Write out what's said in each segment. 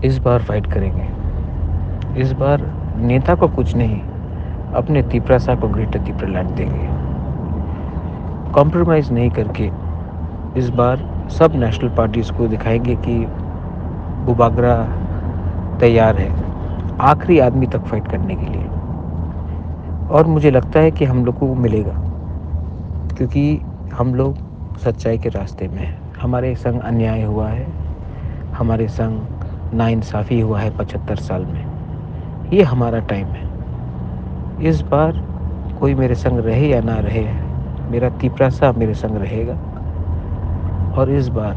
इस बार फाइट करेंगे। इस बार नेता को कुछ नहीं, अपने तिपरासा को ग्रेटर तिपरालैंड देंगे। कॉम्प्रोमाइज़ नहीं करके इस बार सब नेशनल पार्टीज़ को दिखाएंगे कि बुबागरा तैयार है आखिरी आदमी तक फाइट करने के लिए। और मुझे लगता है कि हम लोग को मिलेगा, क्योंकि हम लोग सच्चाई के रास्ते में हैं। हमारे संग अन्याय हुआ है, हमारे संग नाइंसाफ़ी हुआ है 75 साल में। ये हमारा टाइम है। इस बार कोई मेरे संग रहे या ना रहे, मेरा तिपरासा मेरे संग रहेगा और इस बार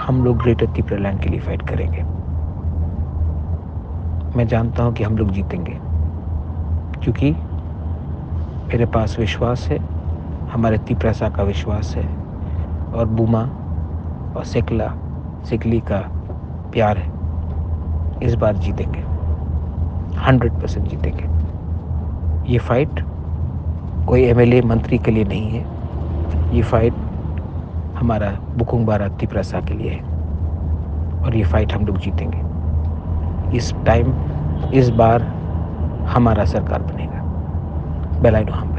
हम लोग ग्रेटर तिपरालैंड के लिए फाइट करेंगे। मैं जानता हूँ कि हम लोग जीतेंगे, क्योंकि मेरे पास विश्वास है, हमारे तिपरासा का विश्वास है और बूमा और सिकली का प्यार है। इस बार जीतेंगे, 100% जीतेंगे। ये फाइट कोई एमएलए मंत्री के लिए नहीं है, ये फाइट हमारा बुकुंग बारा तिपरासा के लिए है और ये फाइट हम लोग जीतेंगे। इस बार हमारा सरकार बनेगा। बेलाइनो हम